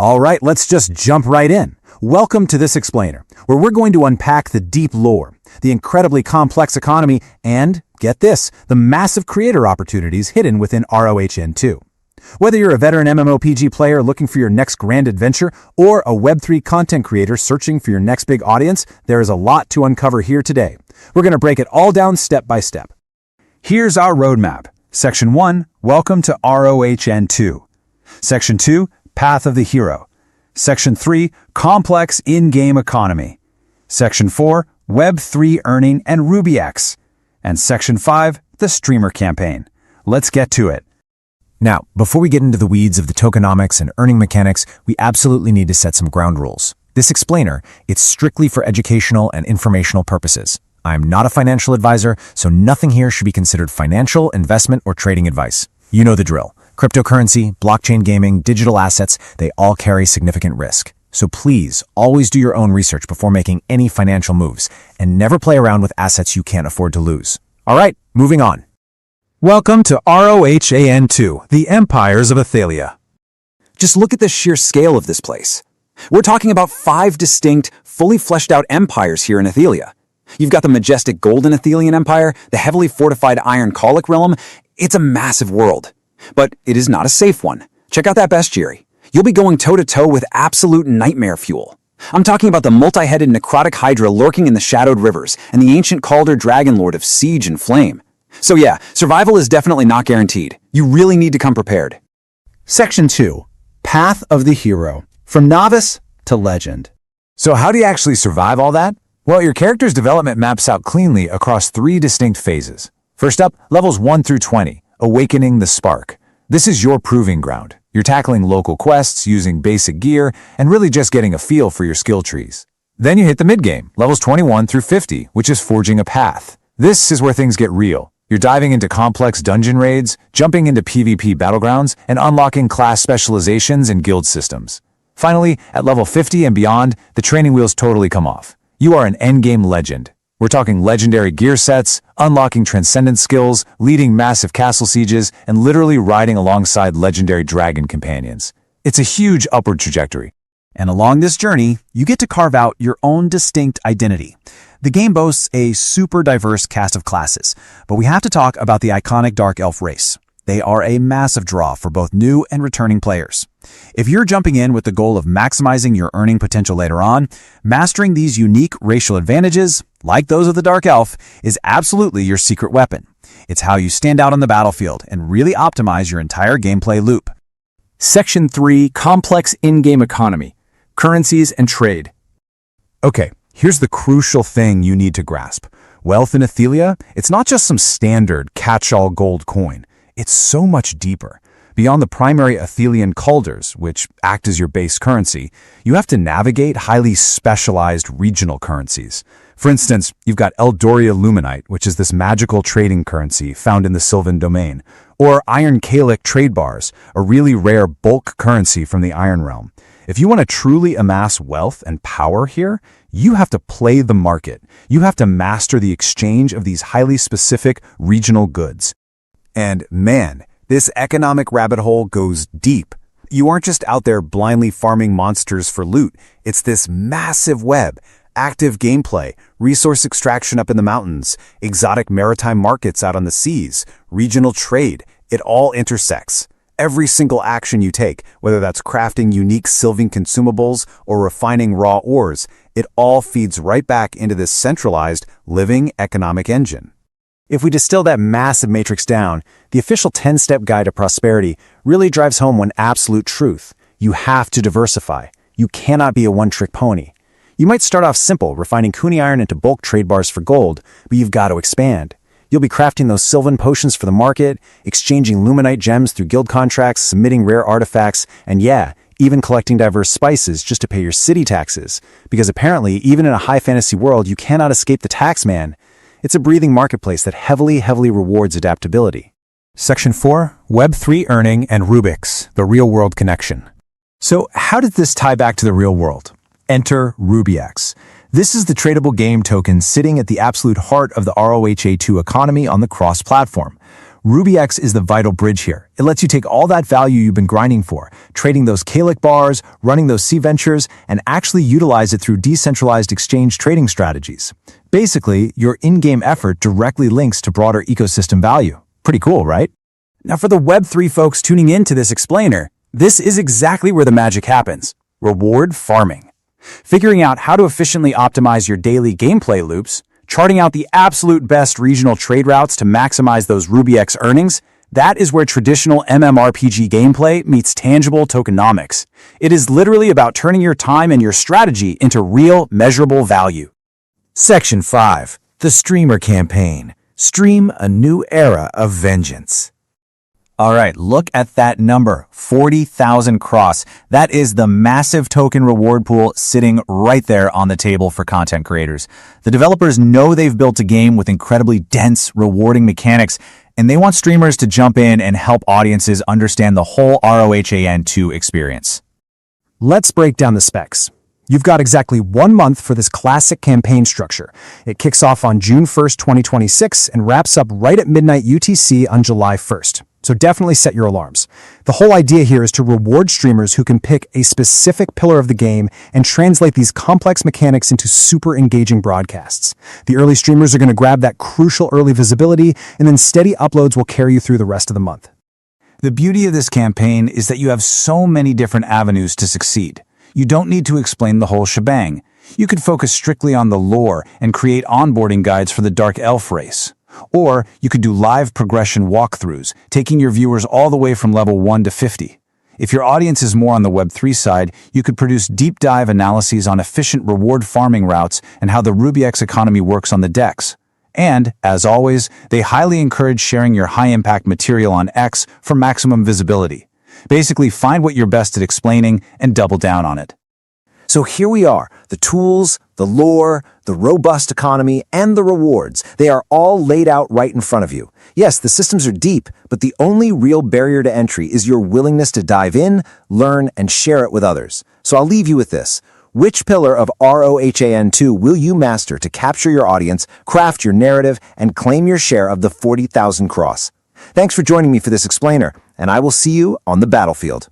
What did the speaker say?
All right, let's just jump right in. Welcome to this explainer, where we're going to unpack the deep lore, the incredibly complex economy, and, get this, the massive creator opportunities hidden within R.O.H.A.N.2. Whether you're a veteran MMORPG player looking for your next grand adventure, or a Web3 content creator searching for your next big audience, there is a lot to uncover here today. We're going to break it all down step by step. Here's our roadmap. Section 1, Welcome to R.O.H.A.N.2. Section 2, Path of the Hero. Section 3, Complex In-Game Economy. Section 4, Web3 Earning and RubyX. And Section 5, the Streamer Campaign. Let's get to it. Now, before we get into the weeds of the tokenomics and earning mechanics, we absolutely need to set some ground rules. This explainer, it's strictly for educational and informational purposes. I'm not a financial advisor, so nothing here should be considered financial, investment, or trading advice. You know the drill. Cryptocurrency, blockchain gaming, digital assets, they all carry significant risk. So please, always do your own research before making any financial moves, and never play around with assets you can't afford to lose. All right, moving on. Welcome to R.O.H.A.N.2, the Empires of Aethelia. Just look at the sheer scale of this place. We're talking about 5 distinct, fully fleshed out empires here in Aethelia. You've got the majestic Golden Aethelian Empire, the heavily fortified Iron Colic Realm. It's a massive world. But it is not a safe one. Check out that bestiary. You'll be going toe-to-toe with absolute nightmare fuel. I'm talking about the multi-headed necrotic hydra lurking in the shadowed rivers and the ancient Calder Dragonlord of siege and flame. So yeah, survival is definitely not guaranteed. You really need to come prepared. Section 2, Path of the Hero, from Novice to Legend. So how do you actually survive all that? Well, your character's development maps out cleanly across 3 distinct phases. First up, levels 1 through 20. Awakening the Spark. This is your proving ground. You're tackling local quests, using basic gear, and really just getting a feel for your skill trees. Then you hit the mid-game, levels 21 through 50, which is Forging a Path. This is where things get real. You're diving into complex dungeon raids, jumping into PvP battlegrounds, and unlocking class specializations and guild systems. Finally, at level 50 and beyond, the training wheels totally come off. You are an endgame legend. We're talking legendary gear sets, unlocking transcendent skills, leading massive castle sieges, and literally riding alongside legendary dragon companions. It's a huge upward trajectory. And along this journey, you get to carve out your own distinct identity. The game boasts a super diverse cast of classes, but we have to talk about the iconic Dark Elf race. They are a massive draw for both new and returning players. If you're jumping in with the goal of maximizing your earning potential later on, mastering these unique racial advantages, like those of the Dark Elf, is absolutely your secret weapon. It's how you stand out on the battlefield and really optimize your entire gameplay loop. Section 3, Complex In-Game Economy, Currencies and Trade. Okay, here's the crucial thing you need to grasp. Wealth in Aethelia, it's not just some standard catch-all gold coin. It's so much deeper. Beyond the primary Aethelian calders, which act as your base currency, you have to navigate highly specialized regional currencies. For instance, you've got Eldoria Luminite, which is this magical trading currency found in the Sylvan domain, or Iron Calic trade bars, a really rare bulk currency from the Iron Realm. If you want to truly amass wealth and power here, you have to play the market. You have to master the exchange of these highly specific regional goods. And man, this economic rabbit hole goes deep. You aren't just out there blindly farming monsters for loot. It's this massive web, active gameplay, resource extraction up in the mountains, exotic maritime markets out on the seas, regional trade. It all intersects. Every single action you take, whether that's crafting unique sylvan consumables or refining raw ores, it all feeds right back into this centralized, living economic engine. If we distill that massive matrix down, the official 10-step guide to prosperity really drives home one absolute truth. You have to diversify. You cannot be a one-trick pony. You might start off simple, refining Kuni iron into bulk trade bars for gold, but you've got to expand. You'll be crafting those sylvan potions for the market, exchanging luminite gems through guild contracts, submitting rare artifacts, and yeah, even collecting diverse spices just to pay your city taxes. Because apparently, even in a high fantasy world, you cannot escape the tax man. It's a breathing marketplace that heavily rewards adaptability. Section 4, Web3 Earning and RubyX, the real-world connection. So how did this tie back to the real world? Enter RubyX. This is the tradable game token sitting at the absolute heart of the R.O.H.A.2 economy on the cross-platform. RubyX is the vital bridge here. It lets you take all that value you've been grinding for, trading those Kalik bars, running those C ventures, and actually utilize it through decentralized exchange trading strategies. Basically, your in-game effort directly links to broader ecosystem value. Pretty cool, right? Now for the Web3 folks tuning in to this explainer, this is exactly where the magic happens. Reward farming. Figuring out how to efficiently optimize your daily gameplay loops, charting out the absolute best regional trade routes to maximize those RubyX earnings, that is where traditional MMORPG gameplay meets tangible tokenomics. It is literally about turning your time and your strategy into real, measurable value. Section 5. The Streamer Campaign. Stream a new era of vengeance. All right, look at that number, 40,000 cross. That is the massive token reward pool sitting right there on the table for content creators. The developers know they've built a game with incredibly dense, rewarding mechanics, and they want streamers to jump in and help audiences understand the whole R.O.H.A.N.2 experience. Let's break down the specs. You've got exactly 1 month for this classic campaign structure. It kicks off on June 1st, 2026, and wraps up right at midnight UTC on July 1st. So definitely set your alarms. The whole idea here is to reward streamers who can pick a specific pillar of the game and translate these complex mechanics into super engaging broadcasts. The early streamers are going to grab that crucial early visibility, and then steady uploads will carry you through the rest of the month. The beauty of this campaign is that you have so many different avenues to succeed. You don't need to explain the whole shebang. You could focus strictly on the lore and create onboarding guides for the Dark Elf race. Or you could do live progression walkthroughs, taking your viewers all the way from level 1 to 50. If your audience is more on the Web3 side, you could produce deep dive analyses on efficient reward farming routes and how the RubyX economy works on the decks. And, as always, they highly encourage sharing your high-impact material on X for maximum visibility. Basically, find what you're best at explaining and double down on it. So here we are, the tools, the lore, the robust economy, and the rewards. They are all laid out right in front of you. Yes, the systems are deep, but the only real barrier to entry is your willingness to dive in, learn, and share it with others. So I'll leave you with this. Which pillar of R.O.H.A.N.2 will you master to capture your audience, craft your narrative, and claim your share of the 40,000 cross? Thanks for joining me for this explainer, and I will see you on the battlefield.